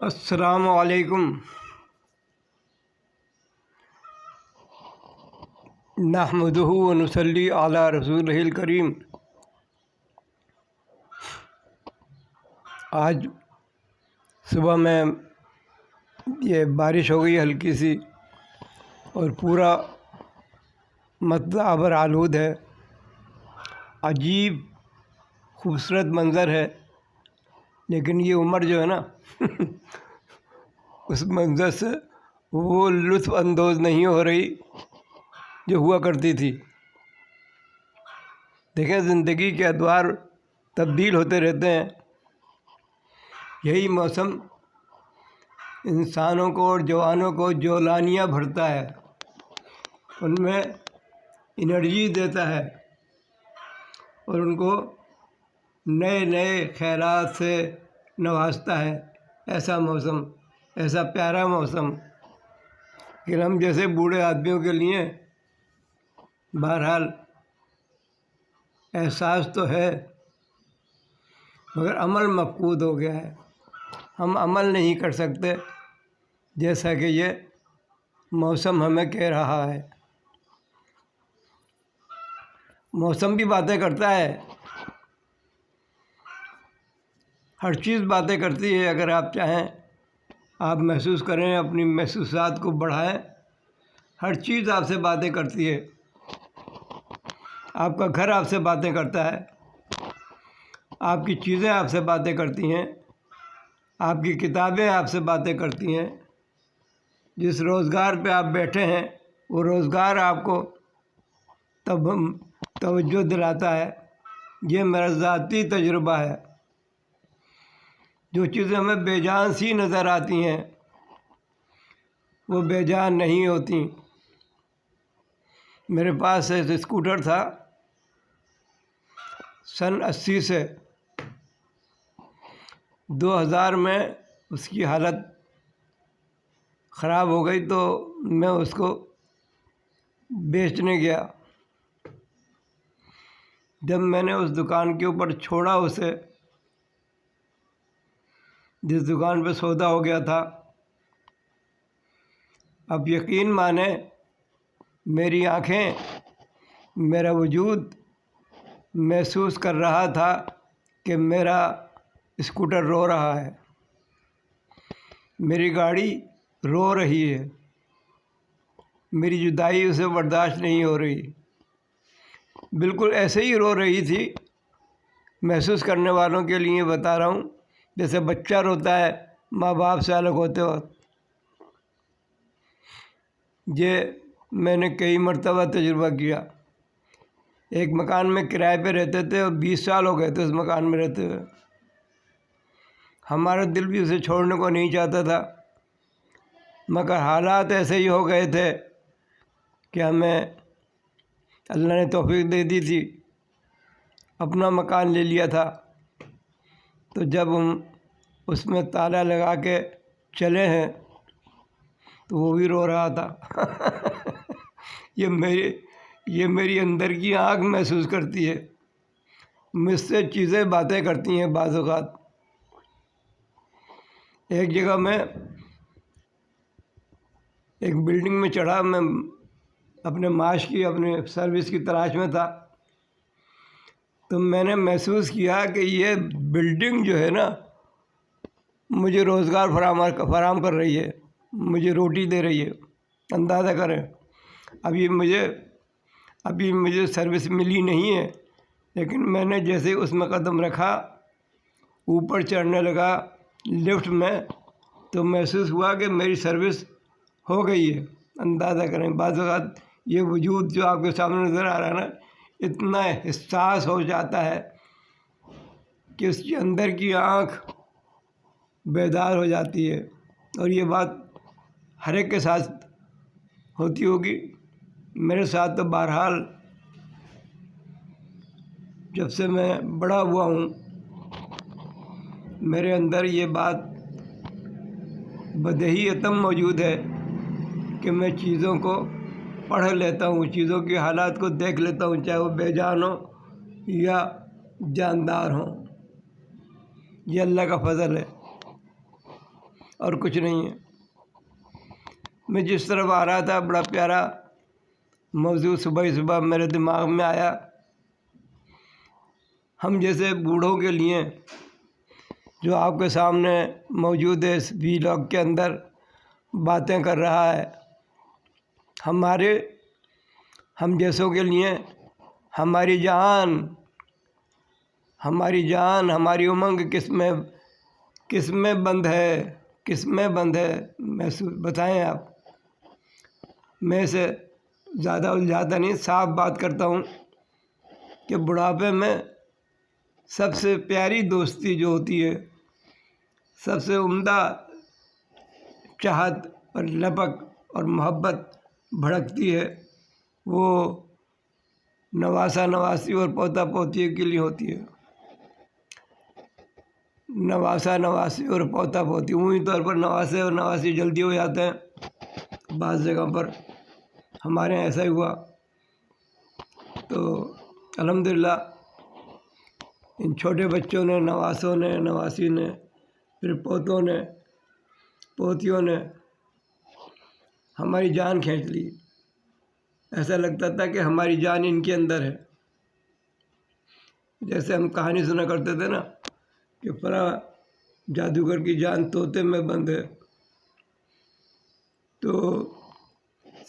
السلام علیکم۔ نحمدہ و نصلی علی رسولہ الکریم۔ آج صبح میں یہ بارش ہو گئی ہلکی سی اور پورا مطلع آبر آلود ہے۔ عجیب خوبصورت منظر ہے، لیکن یہ عمر جو ہے نا اس منظر سے وہ لطف اندوز نہیں ہو رہی جو ہوا کرتی تھی۔ دیکھیں، زندگی کے ادوار تبدیل ہوتے رہتے ہیں۔ یہی موسم انسانوں کو اور جوانوں کو جولانیاں بھرتا ہے، ان میں انرجی دیتا ہے اور ان کو نئے نئے خیالات سے نوازتا ہے۔ ایسا موسم، ایسا پیارا موسم کہ ہم جیسے بوڑھے آدمیوں کے لیے بہرحال احساس تو ہے، مگر عمل مفقود ہو گیا ہے۔ ہم عمل نہیں کر سکتے جیسا کہ یہ موسم ہمیں کہہ رہا ہے۔ موسم بھی باتیں کرتا ہے، ہر چیز باتیں کرتی ہے۔ اگر آپ چاہیں آپ محسوس کریں، اپنی محسوسات کو بڑھائیں، ہر چیز آپ سے باتیں کرتی ہے۔ آپ کا گھر آپ سے باتیں کرتا ہے، آپ کی چیزیں آپ سے باتیں کرتی ہیں، آپ کی کتابیں آپ سے باتیں کرتی ہیں۔ جس روزگار پہ آپ بیٹھے ہیں وہ روزگار آپ کو توجہ دلاتا ہے۔ یہ میرا ذاتی تجربہ ہے۔ جو چیزیں ہمیں بے جان سی نظر آتی ہیں وہ بے جان نہیں ہوتی۔ میرے پاس ایک اسکوٹر تھا سن 80 سے 2000 میں اس کی حالت خراب ہو گئی تو میں اس کو بیچنے گیا۔ جب میں نے اس دکان کے اوپر چھوڑا اسے، جس دکان پہ سودا ہو گیا تھا، اب یقین مانیں میری آنکھیں، میرا وجود محسوس کر رہا تھا کہ میرا اسکوٹر رو رہا ہے، میری گاڑی رو رہی ہے، میری جدائی اسے برداشت نہیں ہو رہی۔ بالکل ایسے ہی رو رہی تھی۔ محسوس کرنے والوں کے لیے بتا رہا ہوں، جیسے بچہ روتا ہے ماں باپ سے الگ ہوتے وقت۔ یہ میں نے کئی مرتبہ تجربہ کیا۔ ایک مکان میں کرائے پہ رہتے تھے اور 20 سال ہو گئے تھے اس مکان میں رہتے ہوئے۔ ہمارا دل بھی اسے چھوڑنے کو نہیں چاہتا تھا، مگر حالات ایسے ہی ہو گئے تھے کہ ہمیں اللہ نے توفیق دے دی تھی، اپنا مکان لے لیا تھا۔ تو جب ہم اس میں تالا لگا کے چلے ہیں تو وہ بھی رو رہا تھا۔ یہ میری اندر کی آنکھ محسوس کرتی ہے، مجھ سے چیزیں باتیں کرتی ہیں بعض اوقات۔ ایک جگہ میں ایک بلڈنگ میں چڑھا، میں اپنے معاش کی، اپنے سروس کی تلاش میں تھا، تو میں نے محسوس کیا کہ یہ بلڈنگ جو ہے نا مجھے روزگار فراہم کر رہی ہے، مجھے روٹی دے رہی ہے۔ اندازہ کریں، ابھی مجھے سروس ملی نہیں ہے، لیکن میں نے جیسے اس میں قدم رکھا، اوپر چڑھنے لگا لفٹ میں، تو محسوس ہوا کہ میری سروس ہو گئی ہے۔ اندازہ کریں، بعض اوقات یہ وجود جو آپ کے سامنے نظر آ رہا ہے نا، اتنا حساس ہو جاتا ہے کہ اس کے اندر کی آنکھ بیدار ہو جاتی ہے۔ اور یہ بات ہر ایک کے ساتھ ہوتی ہوگی، میرے ساتھ تو بہرحال جب سے میں بڑا ہوا ہوں میرے اندر یہ بات بدیہیتاً موجود ہے کہ میں چیزوں کو پڑھ لیتا ہوں، چیزوں کے حالات کو دیکھ لیتا ہوں، چاہے وہ بے جان ہوں یا جاندار ہوں۔ یہ اللہ کا فضل ہے۔ اور کچھ نہیں ہے۔ میں جس طرف آ رہا تھا بڑا پیارا موضوع صبح ہی صبح میرے دماغ میں آیا۔ ہم جیسے بوڑھوں کے لیے جو آپ کے سامنے موجود ہے اس ویلاگ کے اندر باتیں کر رہا ہے، ہم جیسوں کے لیے ہماری جان ہماری امنگ کس میں بند ہے محسوس بتائیں آپ۔ میں سے زیادہ الجھاتا نہیں، صاف بات کرتا ہوں کہ بڑھاپے میں سب سے پیاری دوستی جو ہوتی ہے، سب سے عمدہ چاہت اور لپک اور محبت بھڑکتی ہے، وہ نواسا نواسی اور پوتا پوتی کے لیے ہوتی ہے۔ نواسا نواسی اور پوتا پوتی، عمومی طور پر نواسے اور نواسی جلدی ہو جاتے ہیں، بعض جگہ پر ہمارے یہاں ایسا ہی ہوا۔ تو الحمدللہ ان چھوٹے بچوں نے، نواسوں نے، نواسی نے، پھر پوتوں نے، پوتیوں نے ہماری جان کھینچ لی۔ ایسا لگتا تھا کہ ہماری جان ان کے اندر ہے۔ جیسے ہم کہانی سنا کرتے تھے نا کہ فلاں جادوگر کی جان طوطے میں بند ہے، تو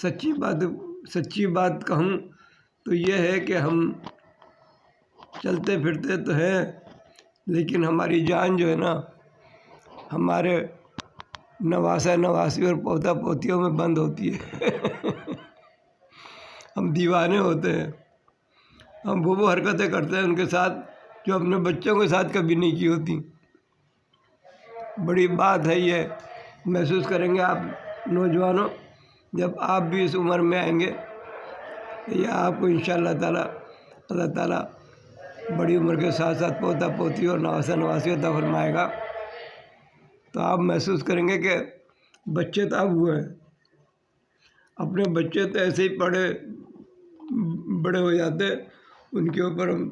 سچی بات کہوں تو یہ ہے کہ ہم چلتے پھرتے تو ہیں، لیکن ہماری جان جو ہے نا ہمارے نواسا نواسی اور پوتا پوتیوں میں بند ہوتی ہے۔ ہم دیوانے ہوتے ہیں، ہم وہ حرکتیں کرتے ہیں ان کے ساتھ جو اپنے بچوں کے ساتھ کبھی نہیں کی ہوتی۔ بڑی بات ہے یہ، محسوس کریں گے آپ نوجوانوں جب آپ بھی اس عمر میں آئیں گے، یا آپ کو انشاءاللہ تعالیٰ اللہ تعالیٰ بڑی عمر کے ساتھ ساتھ پوتا پوتی اور نواسا نواسی عطا فرمائے گا، تو آپ محسوس کریں گے کہ بچے تو اب ہوئے ہیں، اپنے بچے تو ایسے ہی بڑے ہو جاتے، ان کے اوپر ہم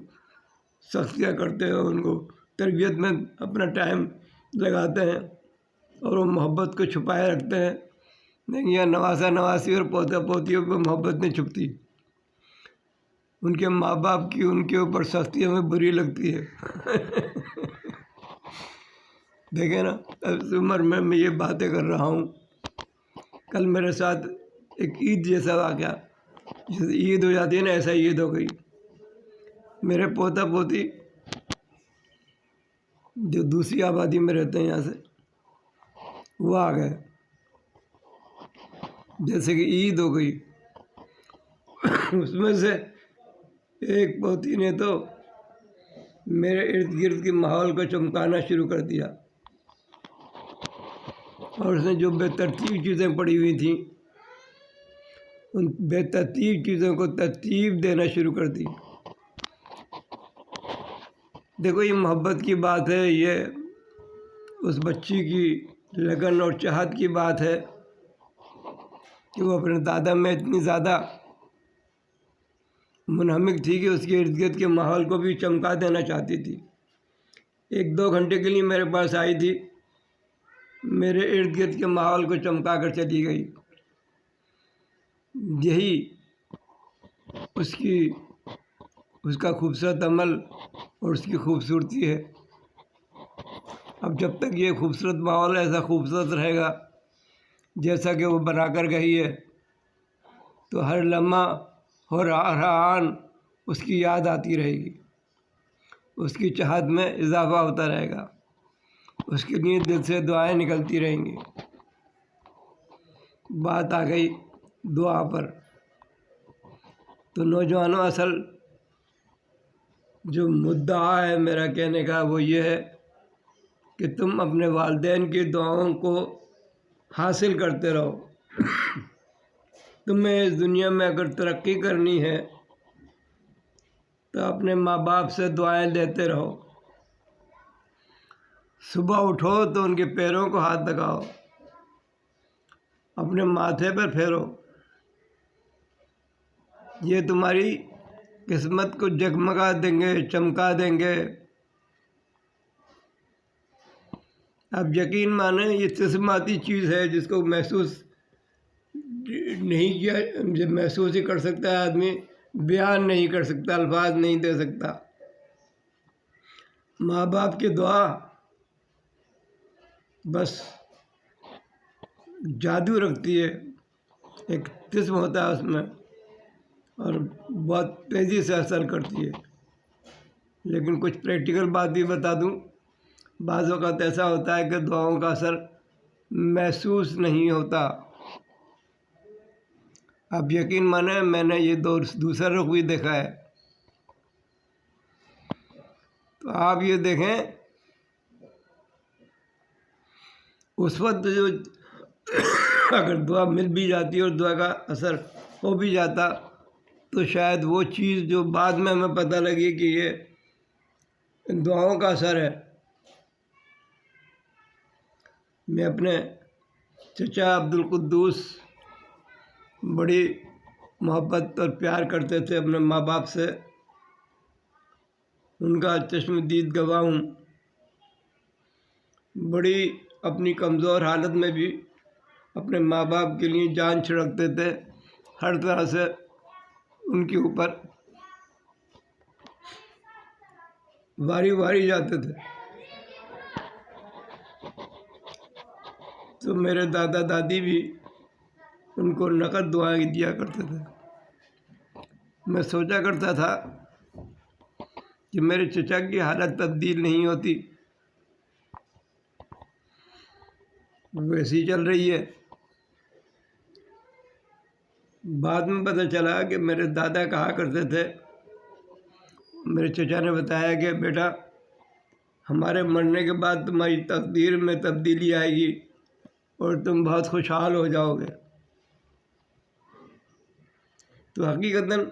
سختیاں کرتے ہیں، ان کو تربیت میں اپنا ٹائم لگاتے ہیں اور وہ محبت کو چھپائے رکھتے ہیں، لیکن یہ نواسا نواسی اور پوتا پوتیوں پہ محبت نہیں چھپتی، ان کے ماں باپ کی ان کے اوپر سختی ہمیں بری لگتی ہے۔ دیکھیں نا، اس عمر میں یہ باتیں کر رہا ہوں۔ کل میرے ساتھ ایک عید جیسا واقعہ، جیسے عید ہو جاتی ہے نا ایسا عید ہو گئی۔ میرے پوتا پوتی جو دوسری آبادی میں رہتے ہیں یہاں سے، وہ آ گئے، جیسے کہ عید ہو گئی۔ اس میں سے ایک پوتی نے تو میرے ارد گرد کے ماحول کو چمکانا شروع کر دیا، اور اس نے جو بے ترتیب چیزیں پڑی ہوئی تھیں ان بے ترتیب چیزوں کو ترتیب دینا شروع کر دی۔ دیکھو یہ محبت کی بات ہے، یہ اس بچی کی لگن اور چاہت کی بات ہے کہ وہ اپنے دادا میں اتنی زیادہ منہمک تھی کہ اس کے ارد گرد کے ماحول کو بھی چمکا دینا چاہتی تھی۔ 1-2 گھنٹے کے لیے میرے پاس آئی تھی، میرے ارد گرد کے ماحول کو چمکا کر چلی گئی۔ یہی اس کا خوبصورت عمل اور اس کی خوبصورتی ہے۔ اب جب تک یہ خوبصورت ماحول ایسا خوبصورت رہے گا جیسا کہ وہ بنا کر گئی ہے، تو ہر لمحہ اور ہر آن اس کی یاد آتی رہے گی، اس کی چاہت میں اضافہ ہوتا رہے گا، اس کے لیے دل سے دعائیں نکلتی رہیں گی۔ بات آ گئی دعا پر، تو نوجوانوں اصل جو مدعا ہے میرا کہنے کا وہ یہ ہے کہ تم اپنے والدین کی دعاؤں کو حاصل کرتے رہو۔ تمہیں اس دنیا میں اگر ترقی کرنی ہے تو اپنے ماں باپ سے دعائیں لیتے رہو۔ صبح اٹھو تو ان کے پیروں کو ہاتھ لگاؤ، اپنے ماتھے پر پھیرو، یہ تمہاری قسمت کو جگمگا دیں گے، چمکا دیں گے۔ اب یقین مانیں یہ جسماتی چیز ہے جس کو محسوس نہیں کیا، جب محسوس ہی کر سکتا ہے آدمی، بیان نہیں کر سکتا، الفاظ نہیں دے سکتا۔ ماں باپ کی دعا بس جادو رکھتی ہے، ایک جسم ہوتا ہے اس میں، اور بہت تیزی سے اثر کرتی ہے۔ لیکن کچھ پریکٹیکل بات بھی بتا دوں، بعض اوقات ایسا ہوتا ہے کہ دعاؤں کا اثر محسوس نہیں ہوتا۔ اب یقین مانیں میں نے یہ دوسرا رخ بھی دیکھا ہے۔ تو آپ یہ دیکھیں اس وقت جو اگر دعا مل بھی جاتی اور دعا کا اثر ہو بھی جاتا تو شاید وہ چیز جو بعد میں ہمیں پتہ لگی کہ یہ دعاؤں کا اثر ہے۔ میں اپنے چچا عبدالقدوس بڑی محبت اور پیار کرتے تھے اپنے ماں باپ سے، ان کا چشم دید گواہ ہوں۔ بڑی اپنی کمزور حالت میں بھی اپنے ماں باپ کے لیے جان چھڑکتے تھے، ہر طرح سے ان کے اوپر واری جاتے تھے۔ تو میرے دادا دادی بھی ان کو نقد دعائیں دیا کرتے تھے۔ میں سوچا کرتا تھا کہ میرے چچا کی حالت تبدیل نہیں ہوتی، ویسی چل رہی ہے۔ بعد میں پتہ چلا کہ میرے دادا کہا کرتے تھے، میرے چچا نے بتایا کہ بیٹا ہمارے مرنے کے بعد تمہاری تقدیر میں تبدیلی آئے گی اور تم بہت خوشحال ہو جاؤ گے۔ تو حقیقتاً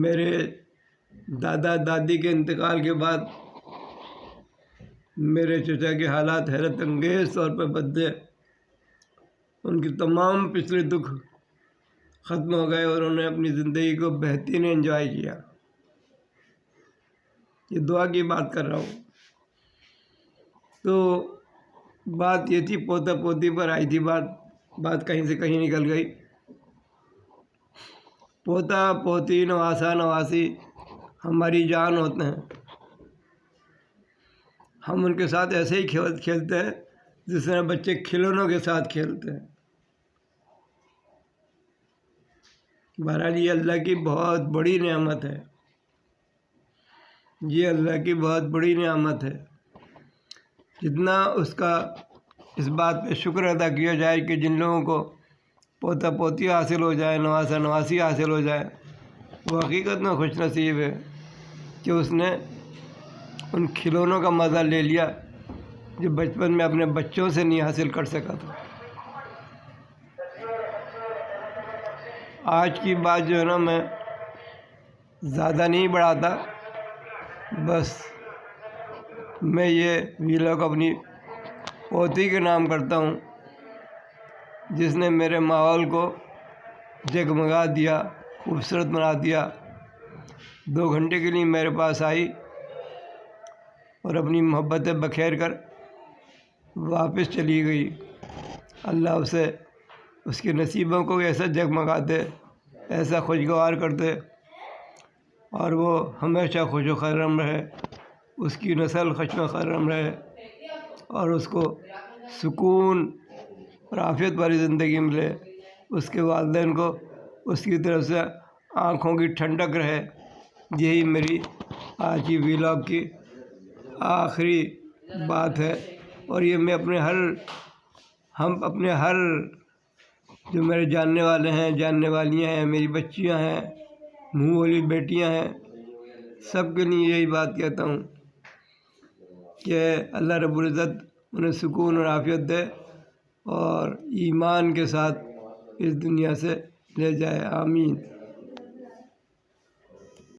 میرے دادا دادی کے انتقال کے بعد میرے چچا کے حالات حیرت انگیز طور پہ بدلے، ان کی تمام پچھلے دکھ ختم ہو گئے اور انہوں نے اپنی زندگی کو بہترین انجوائے کیا۔ یہ دعا کی بات کر رہا ہوں۔ تو بات یہ تھی، پوتا پوتی پر آئی تھی بات کہیں سے کہیں نکل گئی۔ پوتا پوتی نواسا نواسی ہماری جان ہوتے ہیں، ہم ان کے ساتھ ایسے ہی کھیلتے ہیں جس طرح بچے کھلونوں کے ساتھ کھیلتے ہیں۔ بہرحال یہ اللہ کی بہت بڑی نعمت ہے، یہ اللہ کی بہت بڑی نعمت ہے۔ جتنا اس کا اس بات پہ شکر ادا کیا جائے کہ جن لوگوں کو پوتا پوتی حاصل ہو جائے، نواسا نواسی حاصل ہو جائے، وہ حقیقت میں خوش نصیب ہے کہ اس نے ان کھلونوں کا مزہ لے لیا جو بچپن میں اپنے بچوں سے نہیں حاصل کر سکا تھا۔ آج کی بات جو ہے نا میں زیادہ نہیں بڑھاتا، بس میں یہ ویلاگ اپنی پوتی کے نام کرتا ہوں جس نے میرے ماحول کو جگمگا دیا، خوبصورت بنا دیا۔ 2 گھنٹے کے لیے میرے پاس آئی اور اپنی محبتیں بکھیر کر واپس چلی گئی۔ اللہ اسے اس کے نصیبوں کو ایسا جگمگا دے، ایسا خوشگوار کر دے اور وہ ہمیشہ خوش و خرم رہے، اس کی نسل خوش و خرم رہے اور اس کو سکون اور عافیت والی زندگی ملے، اس کے والدین کو اس کی طرف سے آنکھوں کی ٹھنڈک رہے۔ یہی میری آج کی ویلاگ کی آخری بات ہے، اور یہ میں ہم اپنے ہر جو میرے جاننے والے ہیں، جاننے والیاں ہیں، میری بچیاں ہیں، منہ والی بیٹیاں ہیں، سب کے لیے یہی بات کہتا ہوں کہ اللہ رب العزت انہیں سکون اور عافیت دے اور ایمان کے ساتھ اس دنیا سے لے جائے، آمین۔